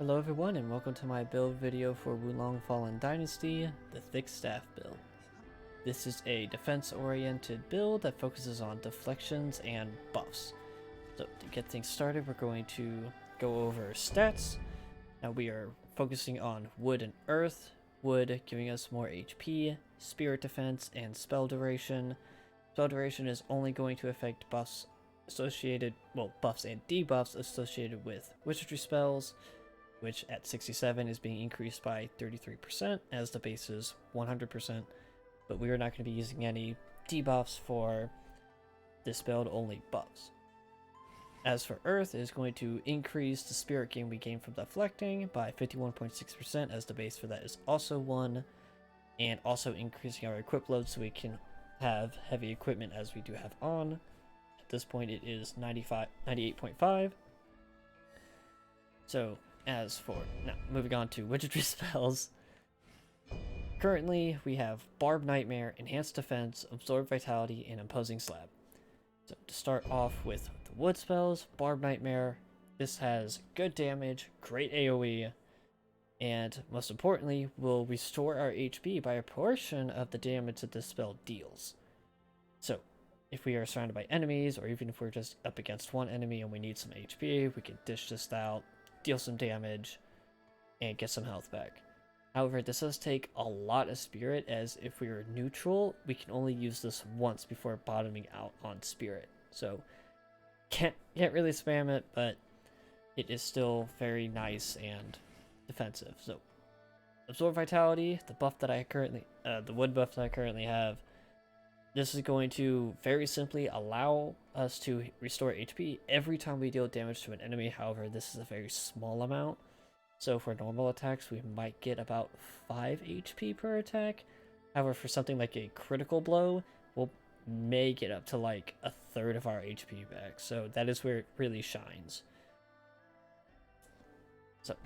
Hello everyone and welcome to my build video for Wo Long Fallen Dynasty, the Thicck Staff build. This is a defense-oriented build that focuses on deflections and buffs. So to get things started, we're going to go over stats. Now we are focusing on wood and earth. Wood giving us more HP, spirit defense, and spell duration. Spell duration is only going to affect buffs associated, buffs and debuffs associated with wizardry spells, which at 67 is being increased by 33% as the base is 100%, but we are not going to be using any debuffs for this build, only buffs. As for Earth, it is going to increase the spirit gain we gain from deflecting by 51.6% as the base for that is also 1, and also increasing our equip load so we can have heavy equipment as we do have on. At this point it is 98.5. So as for now, moving on to wizardry spells. Currently, we have Barb Nightmare, Enhanced Defense, Absorb Vitality, and Imposing Slab. So to start off with the wood spells, Barb Nightmare, this has good damage, great AoE, and most importantly, will restore our HP by a portion of the damage that this spell deals. So if we are surrounded by enemies, or even if we're just up against one enemy and we need some HP, we can dish this out, deal some damage, and get some health back. However, this does take a lot of spirit, as if we are neutral, we can only use this once before bottoming out on spirit. So can't really spam it, but it is still very nice and defensive. So Absorb Vitality, the buff that I currently, the wood buff that I currently have, this is going to very simply allow us to restore HP every time we deal damage to an enemy. However, this is a very small amount. So for normal attacks, we might get about 5 HP per attack. However, for something like a critical blow, we'll may get up to like a third of our HP back. So that is where it really shines. So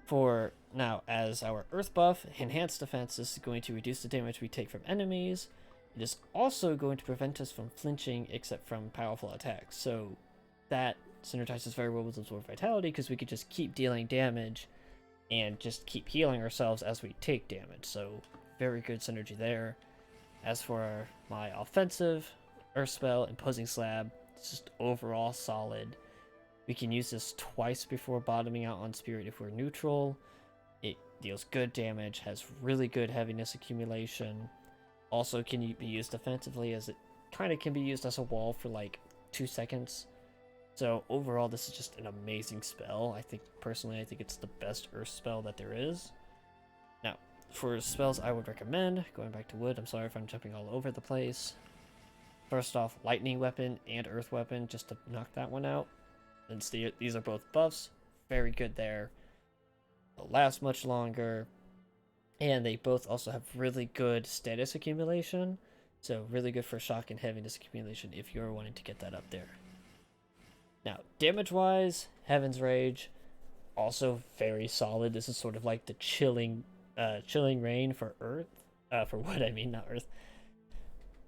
for now, as our earth buff, Enhanced Defense, this is going to reduce the damage we take from enemies. It is also going to prevent us from flinching except from powerful attacks. So that synergizes very well with Absorb Vitality, because we could just keep dealing damage and just keep healing ourselves as we take damage. So very good synergy there. As for my offensive earth spell, Imposing Slab, it's just overall solid. We can use this twice before bottoming out on spirit if we're neutral. It deals good damage, has really good heaviness accumulation. Also can be used defensively, as it kind of can be used as a wall for like 2 seconds. So overall, this is just an amazing spell. I think it's the best earth spell that there is. Now, for spells I would recommend, going back to wood, I'm sorry if I'm jumping all over the place. First off, lightning weapon and earth weapon, just to knock that one out. Since these are both buffs, very good there. They'll last much longer. And they both also have really good status accumulation. So really good for shock and heaviness accumulation if you're wanting to get that up there. Now, damage-wise, Heaven's Rage, also very solid. This is sort of like the chilling rain for Earth. For wood, I mean, not Earth.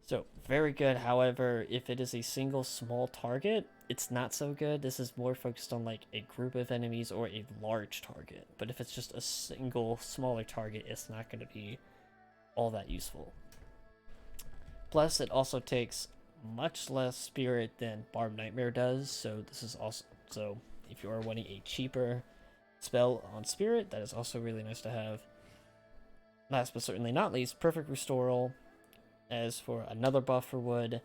So, very good. However, if it is a single small target, it's not so good. This is more focused on like a group of enemies or a large target. But if it's just a single smaller target, it's not going to be all that useful. Plus, it also takes much less spirit than Barb Nightmare does. So this is also, so if you are wanting a cheaper spell on spirit, that is also really nice to have. Last but certainly not least, Perfect Restoral. As for another buff for wood,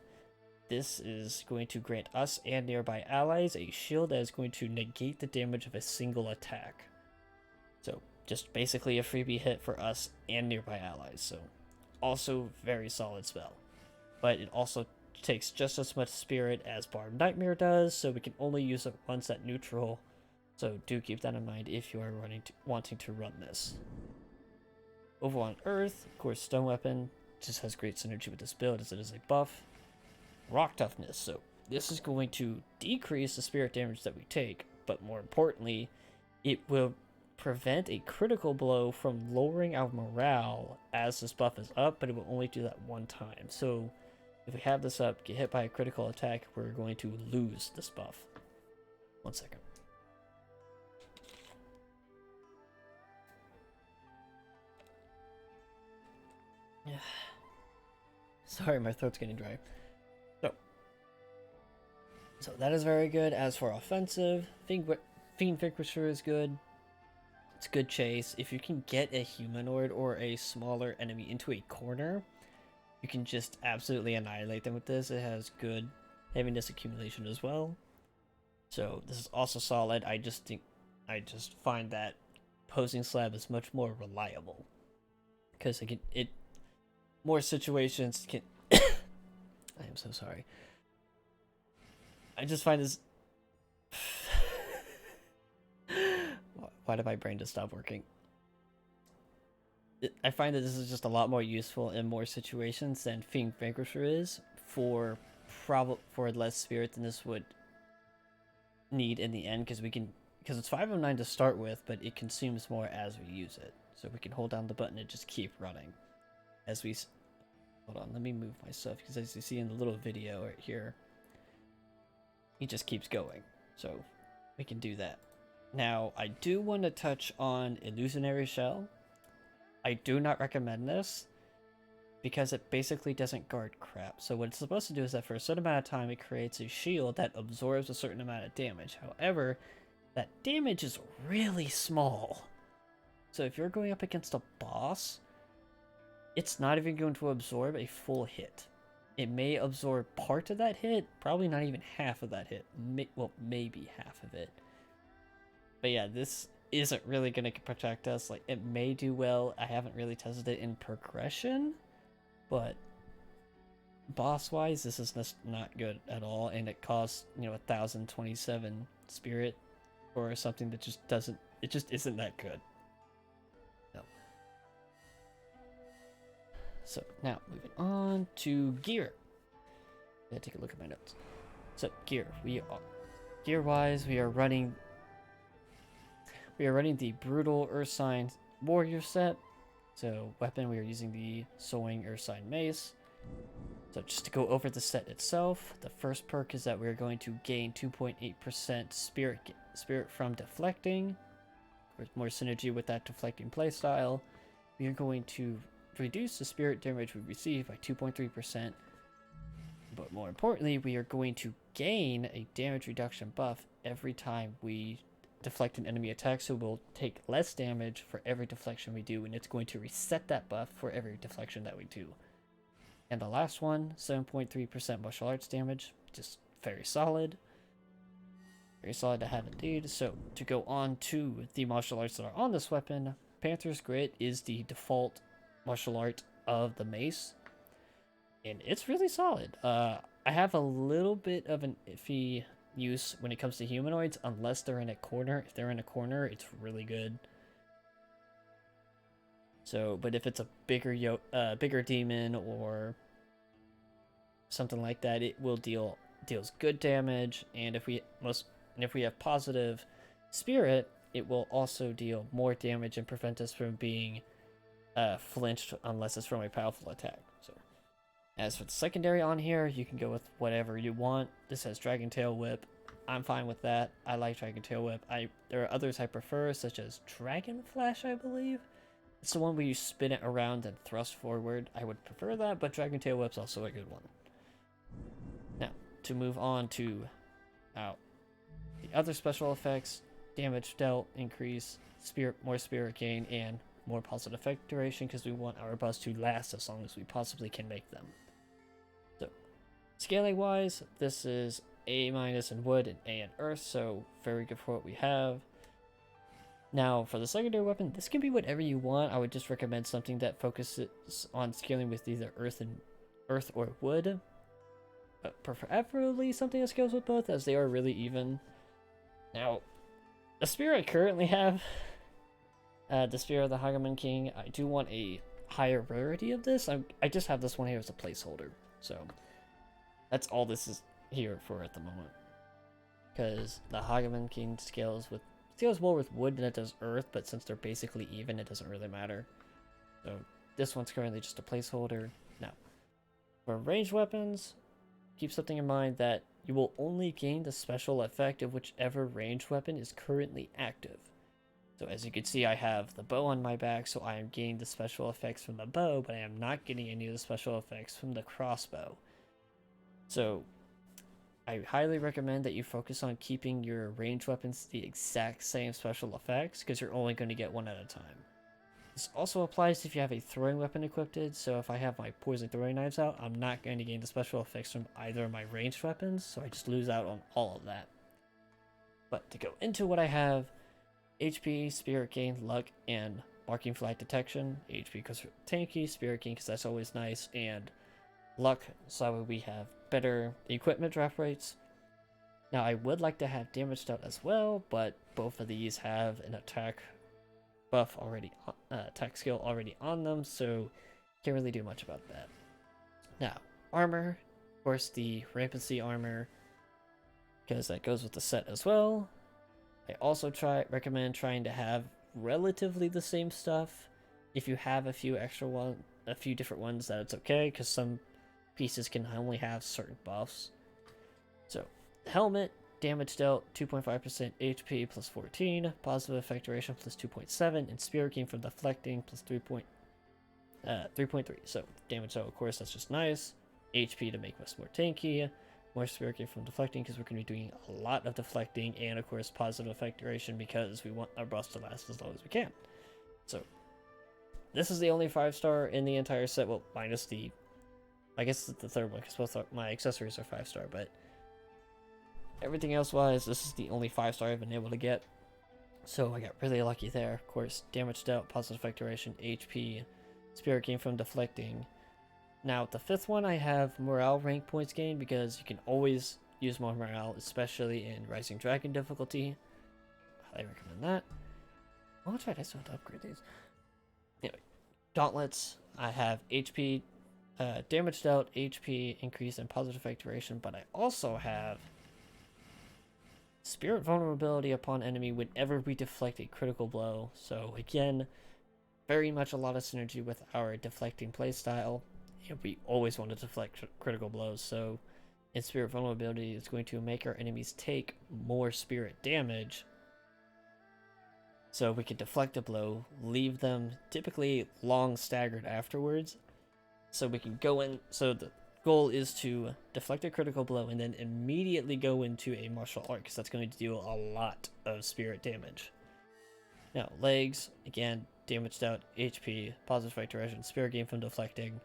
this is going to grant us and nearby allies a shield that is going to negate the damage of a single attack. So just basically a freebie hit for us and nearby allies. So also very solid spell. But it also takes just as much spirit as Barb Nightmare does, so we can only use it once at neutral. So do keep that in mind if you are wanting to run this. Over on Earth, of course, Stone Weapon just has great synergy with this build as it is a buff. Rock Toughness, so this is going to decrease the spirit damage that we take, but more importantly, it will prevent a critical blow from lowering our morale as this buff is up, but it will only do that one time. So if we have this up, get hit by a critical attack, we're going to lose this buff. 1 second. Sorry, my throat's getting dry. So that is very good. As for offensive, Fiend Vanquisher is good. It's good chase. If you can get a humanoid or a smaller enemy into a corner, you can just absolutely annihilate them with this. It has good heaviness accumulation as well. So this is also solid. I just find that Posing Slab is much more reliable. Because it more situations can I am so sorry. I just find this why did my brain just stop working? I find that this is just a lot more useful in more situations than Fiend Vanquisher is for less spirit than this would need in the end, because it's 509 to start with, but it consumes more as we use it. So we can hold down the button and just keep running as we hold on, let me move myself, because as you see in the little video right here, he just keeps going. So we can do that. Now, I do want to touch on Illusionary Shell. I do not recommend this because it basically doesn't guard crap. So what it's supposed to do is that for a certain amount of time, it creates a shield that absorbs a certain amount of damage. However, that damage is really small. So if you're going up against a boss, it's not even going to absorb a full hit. It may absorb part of that hit, probably not even half of that hit. Well, maybe half of it. But yeah, this isn't really going to protect us. Like, it may do well. I haven't really tested it in progression, but boss-wise, this is just not good at all, and it costs, 1,027 spirit for something that just isn't that good. No. So, now, moving on to gear. Gotta take a look at my notes. So, gear. Gear-wise, we are running the Brutal Earth Sign Warrior set. So, weapon, we are using the Soaring Earth Sign Mace. So, just to go over the set itself, the first perk is that we're going to gain 2.8% spirit from deflecting. With more synergy with that deflecting playstyle. We are going to reduce the spirit damage we receive by 2.3%. But more importantly, we are going to gain a damage reduction buff every time we deflect an enemy attack, so we'll take less damage for every deflection we do, and it's going to reset that buff for every deflection that we do. And the last one, 7.3% martial arts damage, just very solid. Very solid to have indeed. So, to go on to the martial arts that are on this weapon, Panther's Grit is the default martial art of the mace, and it's really solid. I have a little bit of an iffy use when it comes to humanoids, unless they're in a corner. If they're in a corner, it's really good. So, but if it's a bigger demon or something like that, it will deals good damage, and if we have positive spirit, it will also deal more damage and prevent us from being flinched unless it's from a powerful attack. So, as for the secondary on here, you can go with whatever you want. This has Dragon Tail Whip. I'm fine with that. I like Dragon Tail Whip. There are others I prefer, such as Dragon Flash, I believe. It's the one where you spin it around and thrust forward. I would prefer that, but Dragon Tail Whip's also a good one. Now, to move on to the other special effects, damage dealt increase, more spirit gain, and more positive effect duration, because we want our buffs to last as long as we possibly can make them. So, scaling wise, this is A- in wood and A in earth, so very good for what we have. Now, for the secondary weapon, this can be whatever you want. I would just recommend something that focuses on scaling with either earth or wood. But preferably something that scales with both, as they are really even. Now, the spear I currently have, the Spear of the Hageman King, I do want a higher rarity of this. I just have this one here as a placeholder, so that's all this is here for at the moment. Because the Hageman King scales more with wood than it does earth, but since they're basically even, it doesn't really matter. So this one's currently just a placeholder. Now, for ranged weapons, keep something in mind that you will only gain the special effect of whichever ranged weapon is currently active. So as you can see, I have the bow on my back, so I am getting the special effects from the bow, but I am not getting any of the special effects from the crossbow. So I highly recommend that you focus on keeping your ranged weapons the exact same special effects, because you're only going to get one at a time. This also applies if you have a throwing weapon equipped, so if I have my poison throwing knives out, I'm not going to gain the special effects from either of my ranged weapons, so I just lose out on all of that. But to go into what I have, HP, Spirit Gain, Luck, and Marking Flag Detection. HP because we're tanky, Spirit Gain because that's always nice, and Luck so we have better equipment drop rates. Now I would like to have Damaged Out as well, but both of these have an attack buff already, attack skill already on them, so can't really do much about that. Now, armor, of course the Rampancy armor, because that goes with the set as well. I also recommend trying to have relatively the same stuff. If you have a few different ones, that it's okay, because some pieces can only have certain buffs. So, helmet, damage dealt 2.5% HP plus 14, positive effect duration plus 2.7, and Spirit Gain from deflecting plus 3.3. So, damage dealt, of course, that's just nice. HP to make us more tanky. More Spirit Gain from deflecting because we're going to be doing a lot of deflecting, and of course positive effect duration because we want our buffs to last as long as we can. So this is the only 5-star in the entire set, well, minus the, I guess it's the third one because both my accessories are 5-star, but everything else wise, this is the only 5-star I've been able to get. So I got really lucky there. Of course, damage dealt, positive effect duration, HP, Spirit Gain from deflecting. Now, the 5th one, I have morale rank points gained because you can always use more morale, especially in Rising Dragon difficulty. I recommend that. Oh, that's right, I still have to upgrade these. Anyway, gauntlets, I have HP, damage dealt, HP increase, and positive effect duration, but I also have spirit vulnerability upon enemy whenever we deflect a critical blow. So again, very much a lot of synergy with our deflecting playstyle. We always want to deflect critical blows, so in spirit vulnerability, it's going to make our enemies take more spirit damage. So we can deflect a blow, leave them typically long staggered afterwards. So we can go in, so the goal is to deflect a critical blow and then immediately go into a martial art, because that's going to deal a lot of spirit damage. Now, legs, again, damaged out, HP, positive effect duration, Spirit Gain from deflecting.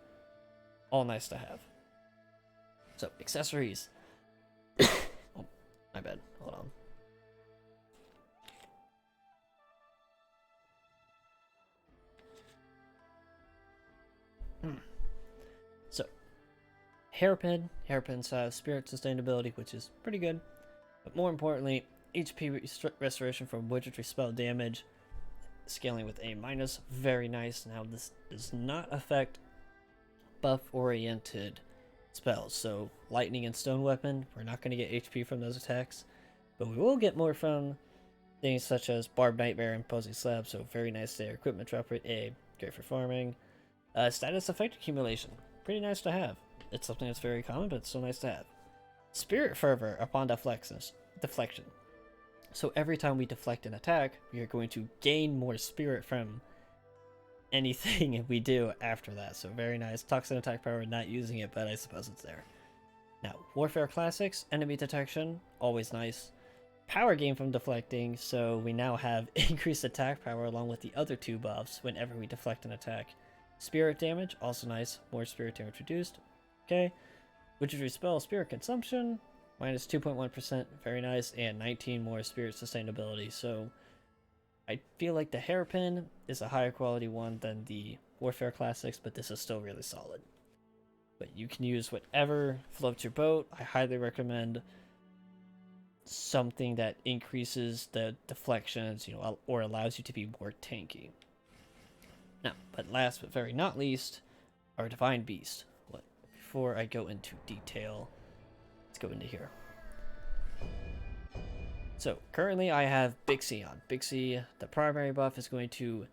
All nice to have. So, accessories. Oh, my bad. Hold on. So, hairpin. Hairpins have spirit sustainability, which is pretty good. But more importantly, HP restoration from wizardry spell damage. Scaling with A-. Very nice. Now, this does not affect buff-oriented spells. So, lightning and stone weapon, we're not going to get HP from those attacks. But we will get more from things such as Barbed Nightmare and Posing Slab. So, very nice there. Equipment drop rate A. Great for farming. Status effect accumulation. Pretty nice to have. It's something that's very common, but it's so nice to have. Spirit Fervor upon deflection. So every time we deflect an attack, we are going to gain more spirit from anything we do after that. So very nice. Toxin attack power, not using it, but I suppose it's there. Now, Warfare Classics, enemy detection, always nice. Power gain from deflecting, so we now have increased attack power along with the other 2 buffs whenever we deflect an attack. Spirit damage, also nice. More spirit damage reduced. Okay. Wizardry spell, spirit consumption, minus 2.1%, very nice, and 19 more spirit sustainability. So I feel like the hairpin is a higher quality one than the Warfare Classics, but this is still really solid. But you can use whatever floats your boat. I highly recommend something that increases the deflections, or allows you to be more tanky. Now, but last but very not least, our Divine Beast. Before I go into detail, let's go into here. So currently I have Bixie on. Bixie, the primary buff is going to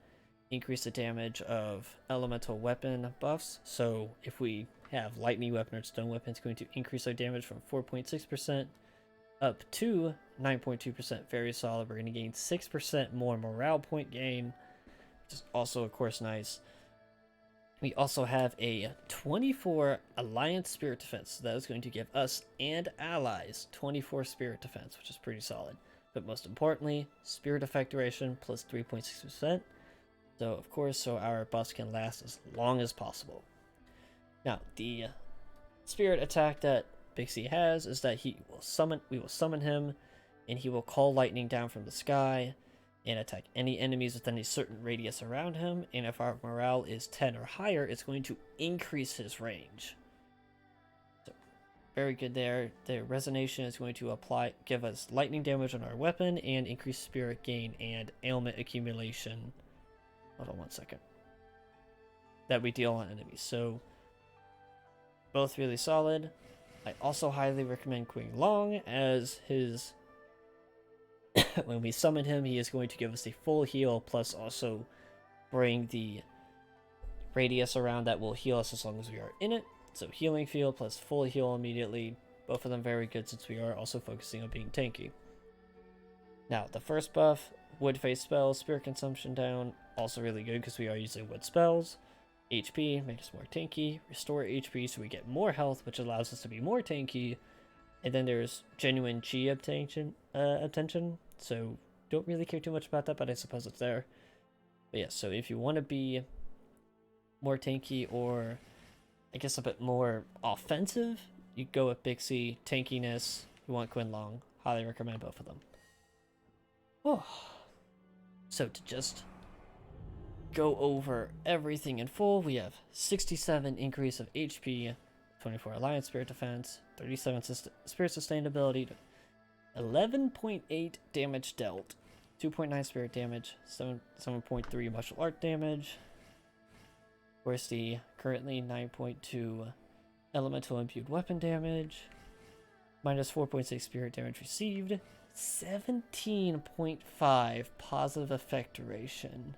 increase the damage of elemental weapon buffs. So if we have lightning weapon or stone weapon, it's going to increase our damage from 4.6% up to 9.2%. Very solid. We're going to gain 6% more morale point gain, which is also, of course, nice. We also have a 24 Alliance Spirit Defense. So that is going to give us and allies 24 Spirit Defense, which is pretty solid. But most importantly, Spirit Effect Duration plus 3.6%. So, of course, so our buffs can last as long as possible. Now, the Spirit attack that Big C has is that we will summon him, and he will call lightning down from the sky and attack any enemies within a certain radius around him, and if our morale is 10 or higher, it's going to increase his range. So, very good there. The resonation is going to give us lightning damage on our weapon, and increase spirit gain and ailment accumulation. Hold on one second. That we deal on enemies. So, both really solid. I also highly recommend Wo Long, as his when we summon him, he is going to give us a full heal, plus also bring the radius around that will heal us as long as we are in it. So healing field plus full heal immediately. Both of them very good since we are also focusing on being tanky. Now, the first buff, wood phase spells, spirit consumption down, also really good because we are using wood spells. HP, make us more tanky. Restore HP so we get more health, which allows us to be more tanky. And then there's genuine Chi obtention, so don't really care too much about that, but I suppose it's there. But yeah, so if you want to be more tanky, or I guess a bit more offensive, you go with Big C. Tankiness, you want Wo Long. Highly recommend both of them. Oh. So to just go over everything in full, we have 67 increase of HP, 24 Alliance Spirit Defense, 37 Spirit Sustainability, 11.8 damage dealt, 2.9 Spirit damage, 7.3 Martial Art damage. Where's the currently 9.2 Elemental Imbued Weapon damage, minus 4.6 Spirit damage received, 17.5 Positive Effect Duration.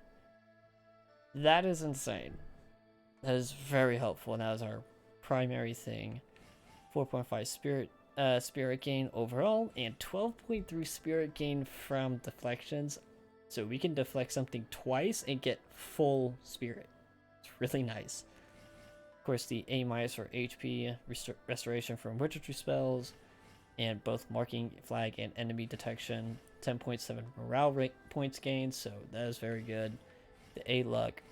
That is insane. That is very helpful, and that is our primary thing. 4.5 spirit gain overall, and 12.3 spirit gain from deflections. So we can deflect something twice and get full spirit. It's really nice. Of course, the A- for HP restoration from witchery spells, and both marking flag and enemy detection. 10.7 morale points gained, so that is very good. The A luck.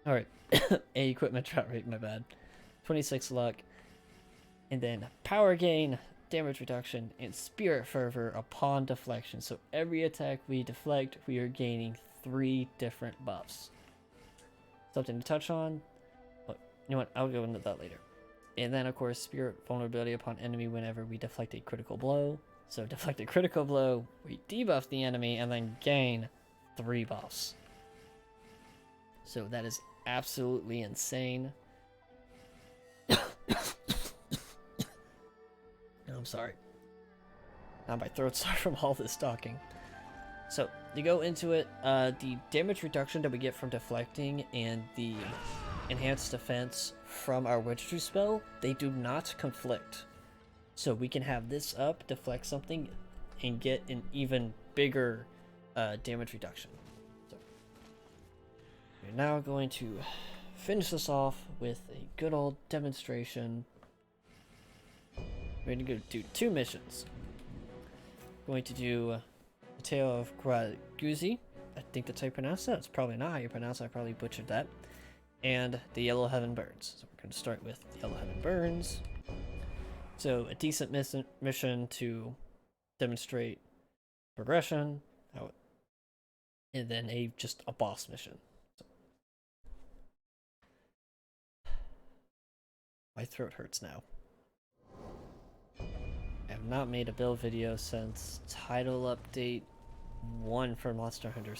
Alright, A equipment drop rate, my bad. 26 luck. And then power gain, damage reduction, and spirit fervor upon deflection. So every attack we deflect, we are gaining 3 different buffs. Something to touch on. But you know what? I'll go into that later. And then, of course, spirit vulnerability upon enemy whenever we deflect a critical blow. So deflect a critical blow, we debuff the enemy, and then gain 3 buffs. So that is absolutely insane. I'm sorry. Now my throat's sore from all this talking. So, to go into it, the damage reduction that we get from deflecting and the enhanced defense from our witchery spell, they do not conflict. So we can have this up, deflect something, and get an even bigger damage reduction. So, we're now going to finish this off with a good old demonstration. We're going to go do 2 missions. We're going to do the Tale of Guzi. I think that's how you pronounce that. It's probably not how you pronounce it. I probably butchered that. And the Yellow Heaven Burns. So we're going to start with the Yellow Heaven Burns. So a decent mission to demonstrate progression. And then just a boss mission. So. My throat hurts now. I have not made a build video since title update 1 for Monster Hunter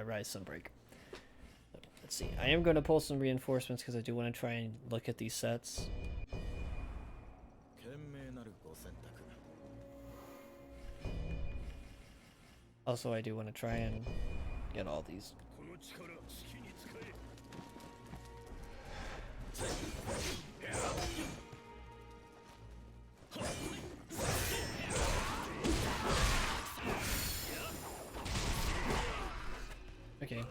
Rise Sunbreak. Let's see. I am going to pull some reinforcements because I do want to try and look at these sets. Also, I do want to try and get all these. Okay.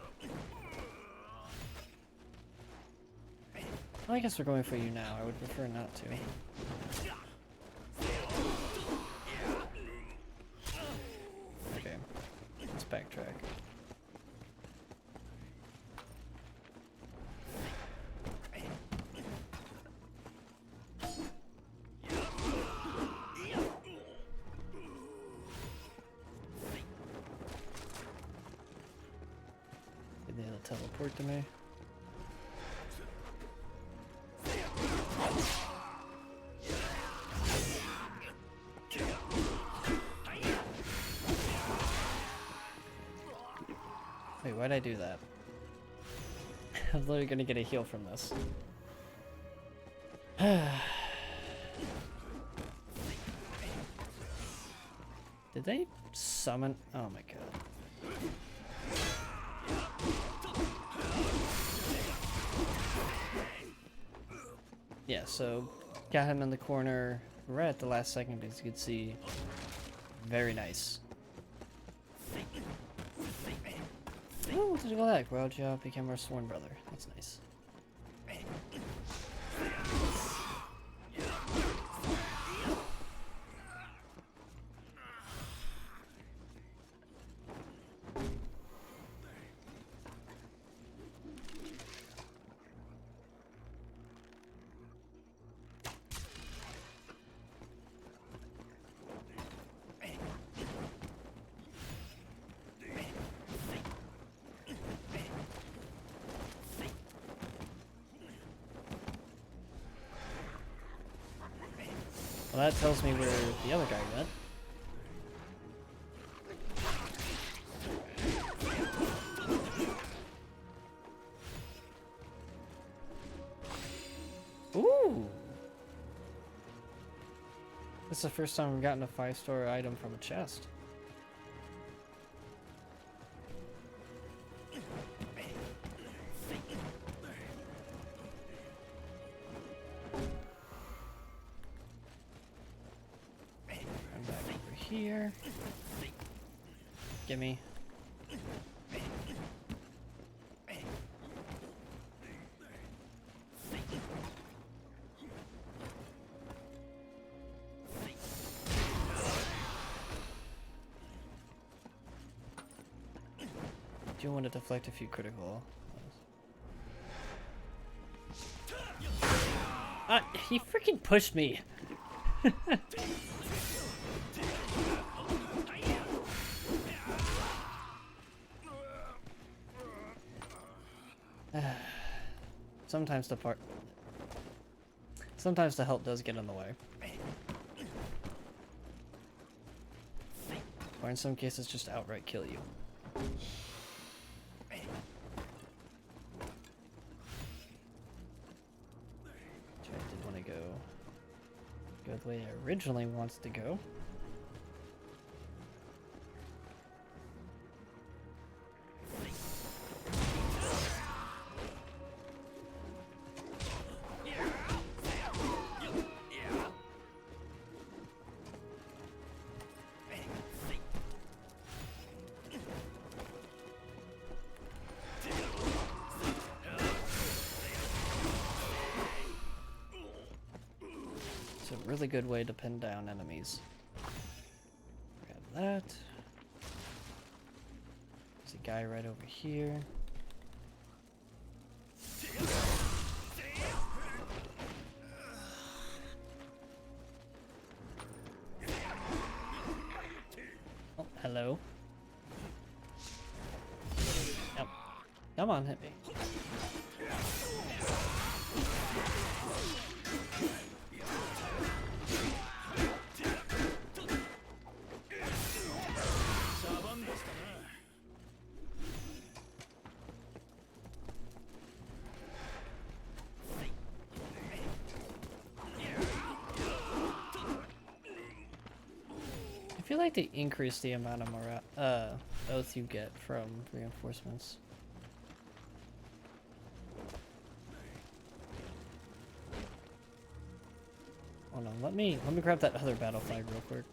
Well, I guess we're going for you now. I would prefer not to. Okay. Let's backtrack. Did they teleport to me? Wait, why'd I do that? I'm literally gonna get a heal from this. Did they summon? Oh my god. Yeah, so got him in the corner right at the last second, as you can see. Very nice. Oh, what did you go like? Roja became our sworn brother. That's nice. Well, that tells me where the other guy went. Ooh! This is the first time we've gotten a 5-star item from a chest. Here. Gimme. Do want to deflect a few critical. He freaking pushed me. Sometimes the help does get in the way. Or in some cases just outright kill you. I did want to go the way I originally wanted to go. Really good way to pin down enemies. Grab that. There's a guy right over here. Oh, hello. Yep. Come on, hit me. I feel like they increase the amount of oath you get from reinforcements. Hold on, let me grab that other battle flag real quick.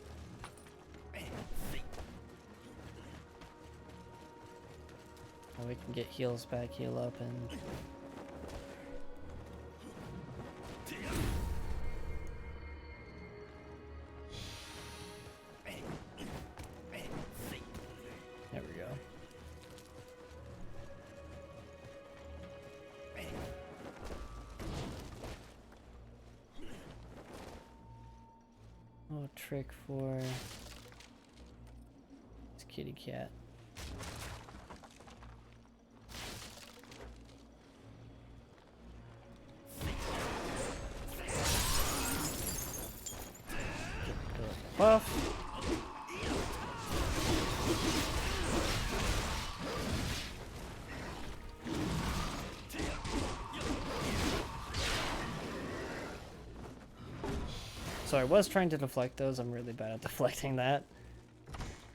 And we can get heals back, heal up, and... There we go. Oh, trick for this kitty cat. Buff. So I was trying to deflect those. I'm really bad at deflecting that.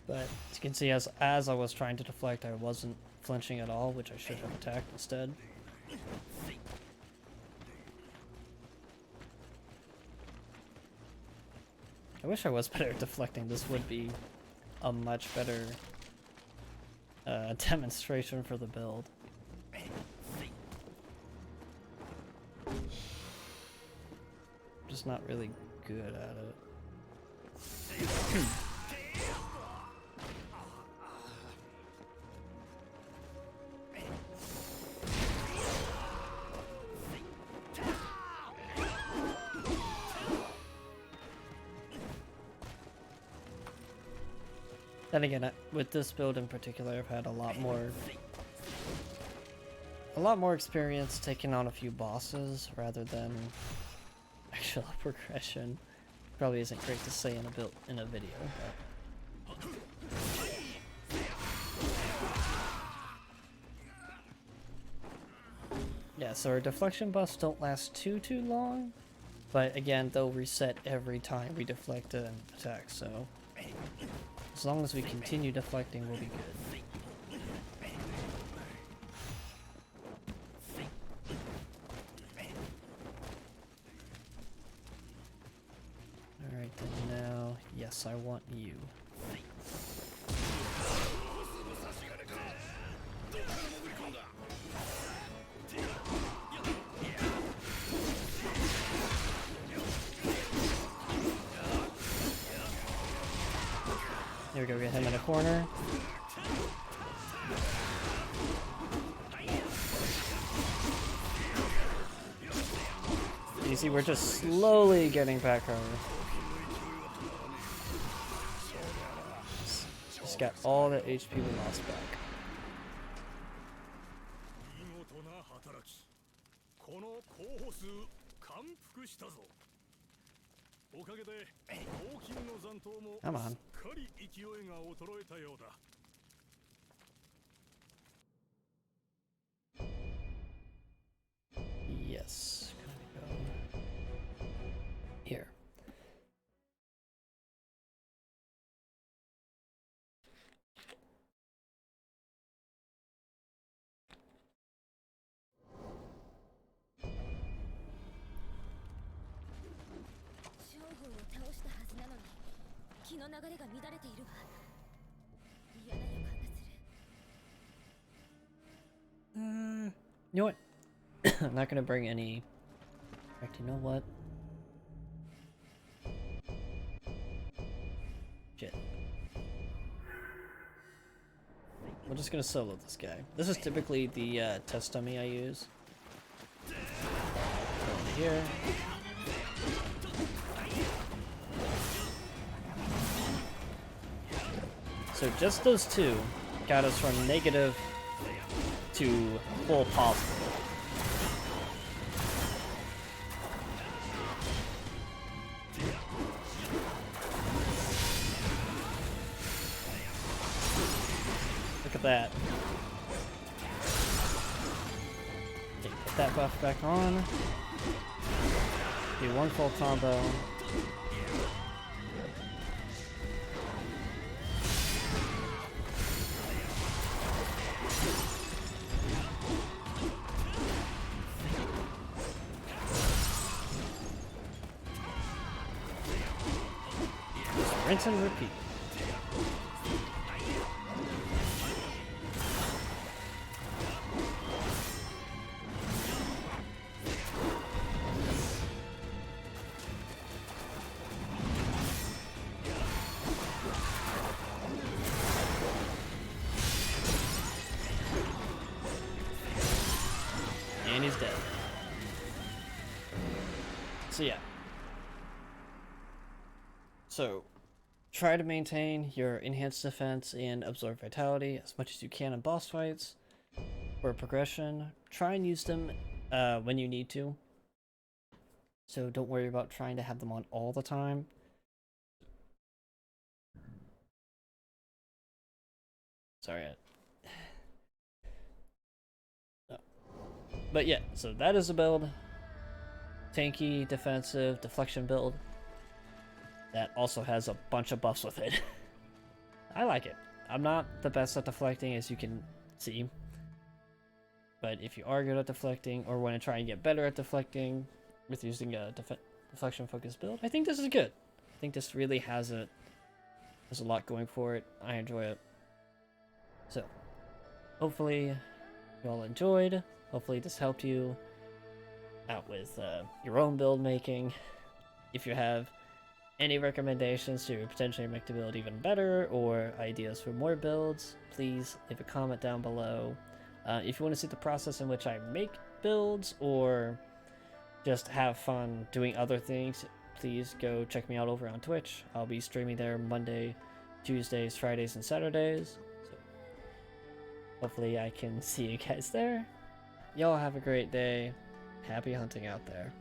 But as you can see, as I was trying to deflect, I wasn't flinching at all, which I should have attacked instead. I wish I was better at deflecting. This would be a much better demonstration for the build. Just not really good at it. Then again, with this build in particular, I've had a lot more experience taking on a few bosses rather than actual progression. Probably isn't great to say in a video, but yeah. So our deflection buffs don't last too long, but again, they'll reset every time we deflect an attack. So as long as we continue deflecting, we'll be good. Alright, then now, yes, I want you. There we go, we got him in a corner. You see, we're just slowly getting back our... Just got all the HP we lost back. Come on. Yes. Go here. You know what? I'm not gonna bring any... In fact, you know what? Shit. We're just gonna solo this guy. This is typically the test dummy I use. Go over here. So just those two got us from negative to full positive. Look at that. Okay, put that buff back on. Do one full combo. Rinse and repeat. he's dead. So yeah. So try to maintain your enhanced defense and absorb vitality as much as you can in boss fights. For progression, try and use them when you need to. So don't worry about trying to have them on all the time. Sorry. But yeah, so that is a build. Tanky, defensive, deflection build. That also has a bunch of buffs with it. I like it. I'm not the best at deflecting, as you can see. But if you are good at deflecting, or want to try and get better at deflecting with using a deflection focused build, I think this is good. I think this really has a lot going for it. I enjoy it. So, hopefully you all enjoyed. Hopefully this helped you out with your own build making. If you have any recommendations to potentially make the build even better, or ideas for more builds, please leave a comment down below. If you want to see the process in which I make builds, or just have fun doing other things, please go check me out over on Twitch. I'll be streaming there Monday, Tuesdays, Fridays, and Saturdays. So hopefully I can see you guys there. Y'all have a great day. Happy hunting out there.